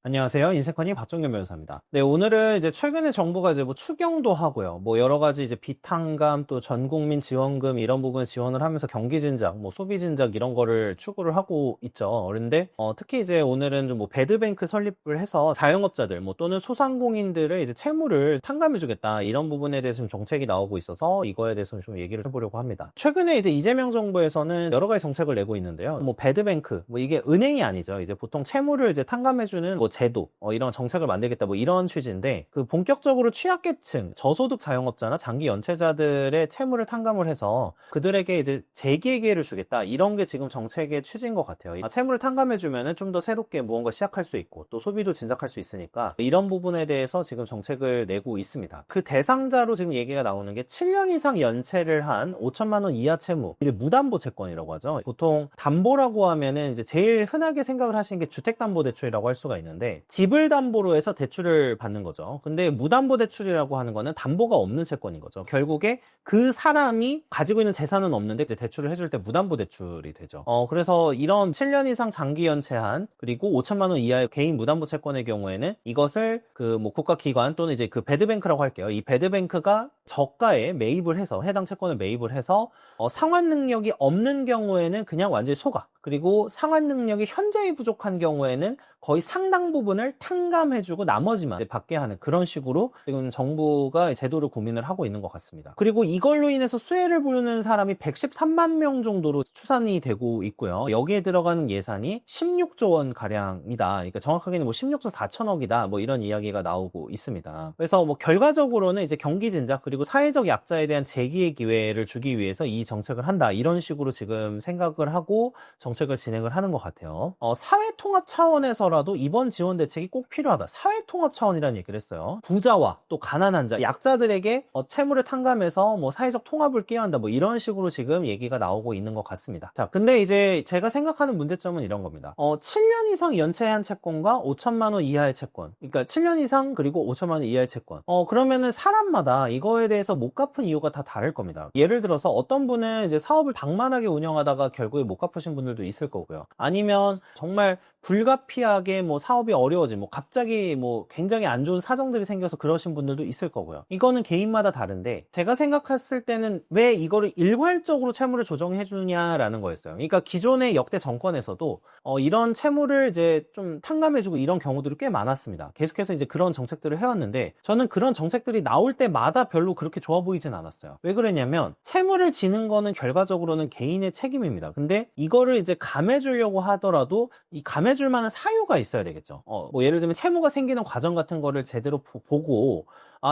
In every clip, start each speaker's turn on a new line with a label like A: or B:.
A: 안녕하세요. 인세컨이 박정균 변호사입니다. 네, 오늘은 이제 최근에 정부가 이제 뭐 추경도 하고요. 뭐 여러 가지 이제 비탄감 또 전국민 지원금 이런 부분 지원을 하면서 경기 진작, 뭐 소비 진작 이런 거를 추구를 하고 있죠. 그런데 특히 이제 오늘은 좀 뭐 배드뱅크 설립을 해서 자영업자들 뭐 또는 소상공인들의 이제 채무를 탕감해주겠다 이런 부분에 대해서 좀 정책이 나오고 있어서 이거에 대해서 좀 얘기를 해보려고 합니다. 최근에 이제 이재명 정부에서는 여러 가지 정책을 내고 있는데요. 뭐 배드뱅크, 뭐 이게 은행이 아니죠. 이제 보통 채무를 이제 탕감해주는 뭐 제도, 이런 정책을 만들겠다 뭐 이런 취지인데, 그 본격적으로 취약계층, 저소득 자영업자나 장기 연체자들의 채무를 탕감을 해서 그들에게 이제 재기의 기회를 주겠다 이런 게 지금 정책의 취지인 것 같아요. 채무를 탕감해주면은 좀 더 새롭게 무언가 시작할 수 있고 또 소비도 진작할 수 있으니까 이런 부분에 대해서 지금 정책을 내고 있습니다. 그 대상자로 지금 얘기가 나오는 게 7년 이상 연체를 한 5천만 원 이하 채무, 이제 무담보 채권이라고 하죠. 보통 담보라고 하면은 이제 제일 흔하게 생각을 하시는 게 주택담보대출이라고 할 수가 있는데, 집을 담보로 해서 대출을 받는 거죠. 근데 무담보대출이라고 하는 거는 담보가 없는 채권인 거죠. 결국에 그 사람이 가지고 있는 재산은 없는데 이제 대출을 해줄 때 무담보대출이 되죠. 그래서 이런 7년 이상 장기 연체한 그리고 5천만 원 이하의 개인 무담보 채권의 경우에는 이것을 그 뭐 국가기관 또는 이제 그 배드뱅크라고 할게요. 이 배드뱅크가 저가에 매입을 해서 해당 채권을 매입을 해서 상환 능력이 없는 경우에는 그냥 완전히 소각, 그리고 상환 능력이 현저히 부족한 경우에는 거의 상당 부분을 탕감해주고 나머지만 받게 하는 그런 식으로 지금 정부가 제도를 고민을 하고 있는 것 같습니다. 그리고 이걸로 인해서 수혜를 보는 사람이 113만 명 정도로 추산이 되고 있고요. 여기에 들어가는 예산이 16조 원 가량이다. 그러니까 정확하게는 뭐 16조 4천억이다. 뭐 이런 이야기가 나오고 있습니다. 그래서 뭐 결과적으로는 이제 경기 진작 그리고 사회적 약자에 대한 재기의 기회를 주기 위해서 이 정책을 한다. 이런 식으로 지금 생각을 하고 정책을 진행을 하는 것 같아요. 사회통합 차원에서라도 이번 지원 대책이 꼭 필요하다. 사회통합 차원이라는 얘기를 했어요. 부자와 또 가난한 자, 약자들에게 채무를 탕감해서 뭐 사회적 통합을 끼워한다. 뭐 이런 식으로 지금 얘기가 나오고 있는 것 같습니다. 자, 근데 이제 제가 생각하는 문제점은 이런 겁니다. 7년 이상 연체한 채권과 5천만 원 이하의 채권. 그러니까 7년 이상 그리고 5천만 원 이하의 채권. 그러면은 사람마다 이거에 대해서 못 갚은 이유가 다 다를 겁니다. 예를 들어서 어떤 분은 이제 사업을 방만하게 운영하다가 결국에 못 갚으신 분들도 있을 거고요. 아니면 정말 불가피하게 뭐 사업이 어려워진, 뭐 갑자기 뭐 굉장히 안 좋은 사정들이 생겨서 그러신 분들도 있을 거고요. 이거는 개인마다 다른데, 제가 생각했을 때는 왜 이거를 일괄적으로 채무를 조정해 주냐라는 거였어요. 그러니까 기존의 역대 정권에서도 이런 채무를 이제 좀 탕감해주고 이런 경우들이 꽤 많았습니다. 계속해서 이제 그런 정책들을 해왔는데, 저는 그런 정책들이 나올 때마다 별로 그렇게 좋아 보이진 않았어요. 왜 그러냐면 채무를 지는 거는 결과적으로는 개인의 책임입니다. 근데 이거를 이제 감해주려고 하더라도 이 감해줄 만한 사유가 있어야 되겠죠. 뭐 예를 들면 채무가 생기는 과정 같은 거를 제대로 보고,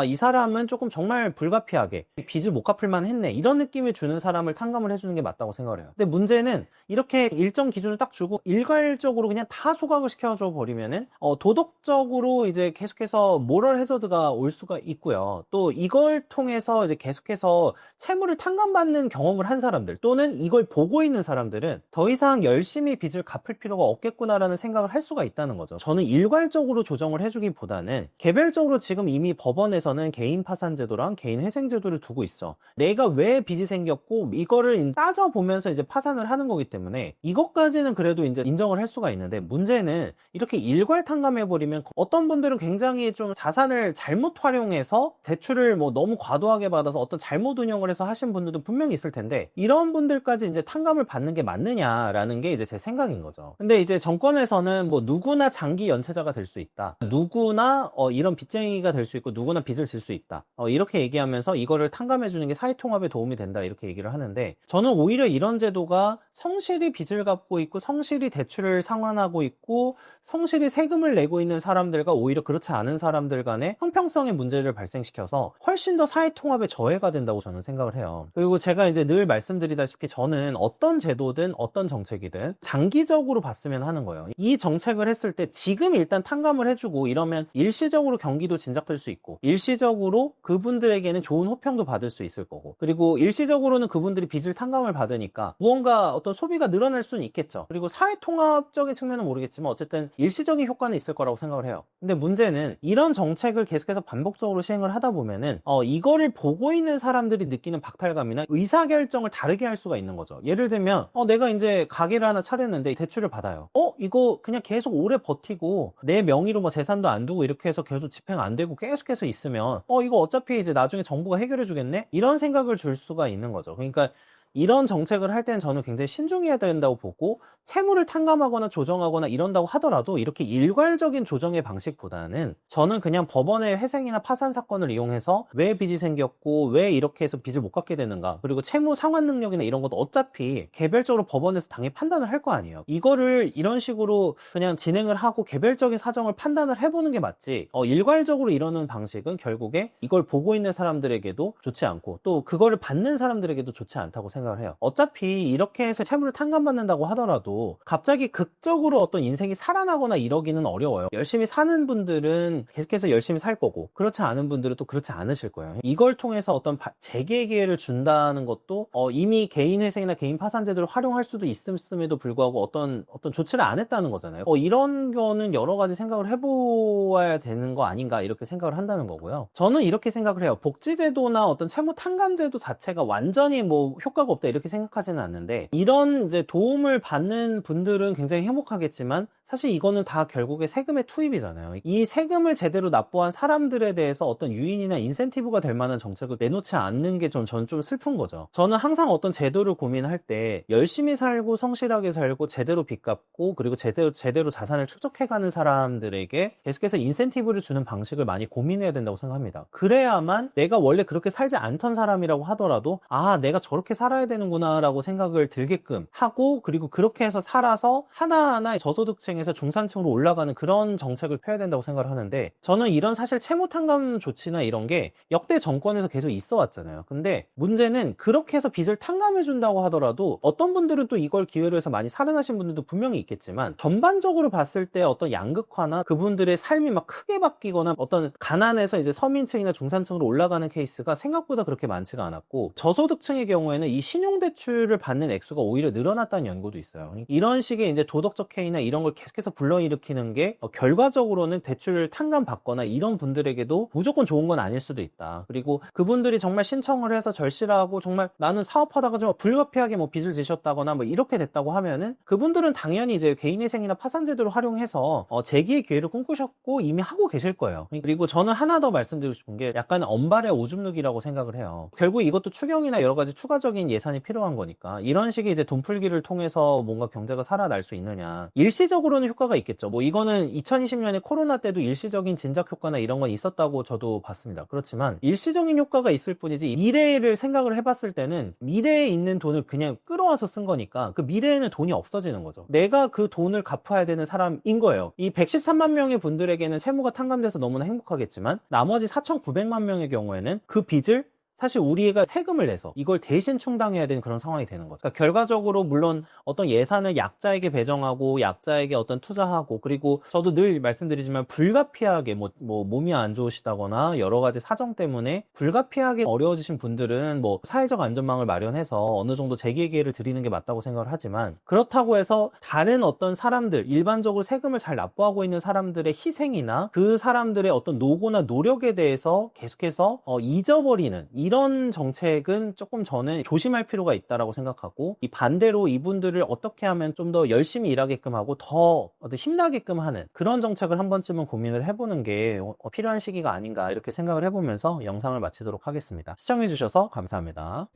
A: 이 사람은 조금 정말 불가피하게 빚을 못 갚을 만했네 이런 느낌을 주는 사람을 탕감을 해주는 게 맞다고 생각을 해요. 근데 문제는 이렇게 일정 기준을 딱 주고 일괄적으로 그냥 다 소각을 시켜줘 버리면은 도덕적으로 이제 계속해서 모럴 해저드가 올 수가 있고요. 또 이걸 통해서 이제 계속해서 채무를 탕감받는 경험을 한 사람들 또는 이걸 보고 있는 사람들은 더 이상 열심히 빚을 갚을 필요가 없겠구나라는 생각을 할 수가 있다는 거죠. 저는 일괄적으로 조정을 해주기보다는 개별적으로 지금 이미 법원에서는 개인 파산 제도랑 개인 회생 제도를 두고 있어. 내가 왜 빚이 생겼고 이거를 따져보면서 이제 파산을 하는 거기 때문에 이것까지는 그래도 이제 인정을 할 수가 있는데, 문제는 이렇게 일괄 탕감해버리면 어떤 분들은 굉장히 좀 자산을 잘못 활용해서 대출을 뭐 너무 과도하게 받아서 어떤 잘못 운영을 해서 하신 분들도 분명히 있을 텐데, 이런 분들까지 이제 탕감을 받는 게 맞느냐라는 게 이제 제 생각인 거죠. 근데 이제 정권에서는 뭐 누구나 장기 연체자가 될 수 있다, 누구나 이런 빚쟁이가 될 수 있고 누구나 빚을 질 수 있다, 이렇게 얘기하면서 이거를 탕감해 주는 게 사회통합에 도움이 된다 이렇게 얘기를 하는데, 저는 오히려 이런 제도가 성실히 빚을 갚고 있고 성실히 대출을 상환하고 있고 성실히 세금을 내고 있는 사람들과 오히려 그렇지 않은 사람들 간의 형평성의 문제를 발생시켜서 훨씬 더 사회통합에 저해가 된다고 저는 생각을 해요. 그리고 제가 이제 늘 말씀드리다시피 저는 어떤 제도든 어떤 정책이든 장기적으로 봤으면 하는 거예요. 이 정책을 했을 때 지금 일단 탕감을 해주고 이러면 일시적으로 경기도 진작될 수 있고, 일시적으로 그분들에게는 좋은 호평도 받을 수 있을 거고, 그리고 일시적으로는 그분들이 빚을 탕감을 받으니까 무언가 어떤 소비가 늘어날 수는 있겠죠. 그리고 사회통합적인 측면은 모르겠지만 어쨌든 일시적인 효과는 있을 거라고 생각을 해요. 근데 문제는 이런 정책을 계속해서 반복적으로 시행을 하다 보면은 이거를 보고 있는 사람들이 느끼는 박탈감이나 의사결정을 다르게 할 수가 있는 거죠. 예를 들면 내가 이제 가게를 하나 차렸는데 대출을 받아요. 이거 그냥 계속 오래 버티고 내 명의로 뭐 재산도 안 두고 이렇게 해서 계속 집행 안 되고 계속해서 있으면 이거 어차피 이제 나중에 정부가 해결해 주겠네? 이런 생각을 줄 수가 있는 거죠. 그러니까 이런 정책을 할 때는 저는 굉장히 신중해야 된다고 보고, 채무를 탕감하거나 조정하거나 이런다고 하더라도 이렇게 일괄적인 조정의 방식보다는 저는 그냥 법원의 회생이나 파산 사건을 이용해서 왜 빚이 생겼고 왜 이렇게 해서 빚을 못 갚게 되는가, 그리고 채무 상환 능력이나 이런 것도 어차피 개별적으로 법원에서 당연히 판단을 할 거 아니에요. 이거를 이런 식으로 그냥 진행을 하고 개별적인 사정을 판단을 해보는 게 맞지, 일괄적으로 이러는 방식은 결국에 이걸 보고 있는 사람들에게도 좋지 않고 또 그거를 받는 사람들에게도 좋지 않다고 생각을 해요. 어차피 이렇게 해서 채무를 탕감받는다고 하더라도 갑자기 극적으로 어떤 인생이 살아나거나 이러기는 어려워요. 열심히 사는 분들은 계속해서 열심히 살 거고, 그렇지 않은 분들은 또 그렇지 않으실 거예요. 이걸 통해서 어떤 재개 기회를 준다는 것도 이미 개인 회생이나 개인 파산 제도를 활용할 수도 있음에도 불구하고 어떤 조치를 안 했다는 거잖아요. 이런 거는 여러 가지 생각을 해보아야 되는 거 아닌가, 이렇게 생각을 한다는 거고요. 저는 이렇게 생각을 해요. 복지제도나 어떤 채무 탕감제도 자체가 완전히 뭐 효과가 없다 이렇게 생각하지는 않는데, 이런 이제 도움을 받는 분들은 굉장히 행복하겠지만 사실 이거는 다 결국에 세금의 투입이잖아요. 이 세금을 제대로 납부한 사람들에 대해서 어떤 유인이나 인센티브가 될 만한 정책을 내놓지 않는 게 저는 좀 슬픈 거죠. 저는 항상 어떤 제도를 고민할 때 열심히 살고 성실하게 살고 제대로 빚 갚고 그리고 제대로 자산을 축적해가는 사람들에게 계속해서 인센티브를 주는 방식을 많이 고민해야 된다고 생각합니다. 그래야만 내가 원래 그렇게 살지 않던 사람이라고 하더라도 내가 저렇게 살아야 되는구나 라고 생각을 들게끔 하고, 그리고 그렇게 해서 살아서 하나하나 저소득층에서 중산층으로 올라가는 그런 정책을 펴야 된다고 생각을 하는데, 저는 이런 사실 채무탕감 조치나 이런 게 역대 정권에서 계속 있어 왔잖아요. 근데 문제는 그렇게 해서 빚을 탕감해 준다고 하더라도 어떤 분들은 또 이걸 기회로 해서 많이 살아나신 분들도 분명히 있겠지만, 전반적으로 봤을 때 어떤 양극화나 그분들의 삶이 막 크게 바뀌거나 어떤 가난에서 이제 서민층이나 중산층으로 올라가는 케이스가 생각보다 그렇게 많지가 않았고, 저소득층의 경우에는 이 신용대출을 받는 액수가 오히려 늘어났다는 연구도 있어요. 이런 식의 이제 도덕적 해이나 이런 걸 계속해서 불러일으키는 게 결과적으로는 대출 탕감 받거나 이런 분들에게도 무조건 좋은 건 아닐 수도 있다. 그리고 그분들이 정말 신청을 해서 절실하고 정말 나는 사업하다가 좀 불가피하게 뭐 빚을 지셨다거나 뭐 이렇게 됐다고 하면은 그분들은 당연히 이제 개인회생이나 파산제도를 활용해서 재기의 기회를 꿈꾸셨고 이미 하고 계실 거예요. 그리고 저는 하나 더 말씀드리고 싶은 게 약간 언발의 오줌 누기라고 생각을 해요. 결국 이것도 추경이나 여러 가지 추가적인 예산이 필요한 거니까 이런 식의 이제 돈풀기를 통해서 뭔가 경제가 살아날 수 있느냐. 일시적으로는 효과가 있겠죠. 뭐 이거는 2020년에 코로나 때도 일시적인 진작 효과나 이런 건 있었다고 저도 봤습니다. 그렇지만 일시적인 효과가 있을 뿐이지, 미래를 생각을 해봤을 때는 미래에 있는 돈을 그냥 끌어와서 쓴 거니까 그 미래에는 돈이 없어지는 거죠. 내가 그 돈을 갚아야 되는 사람인 거예요. 이 113만 명의 분들에게는 채무가 탕감돼서 너무나 행복하겠지만 나머지 4,900만 명의 경우에는 그 빚을 사실 우리가 세금을 내서 이걸 대신 충당해야 되는 그런 상황이 되는 거죠. 그러니까 결과적으로 물론 어떤 예산을 약자에게 배정하고 약자에게 어떤 투자하고, 그리고 저도 늘 말씀드리지만 불가피하게 뭐 몸이 안 좋으시다거나 여러 가지 사정 때문에 불가피하게 어려워지신 분들은 뭐 사회적 안전망을 마련해서 어느 정도 재기의 기회를 드리는 게 맞다고 생각을 하지만, 그렇다고 해서 다른 어떤 사람들, 일반적으로 세금을 잘 납부하고 있는 사람들의 희생이나 그 사람들의 어떤 노고나 노력에 대해서 계속해서 잊어버리는 이런 정책은 조금 저는 조심할 필요가 있다라고 생각하고, 이 반대로 이분들을 어떻게 하면 좀 더 열심히 일하게끔 하고 더 힘나게끔 하는 그런 정책을 한 번쯤은 고민을 해보는 게 필요한 시기가 아닌가, 이렇게 생각을 해보면서 영상을 마치도록 하겠습니다. 시청해주셔서 감사합니다.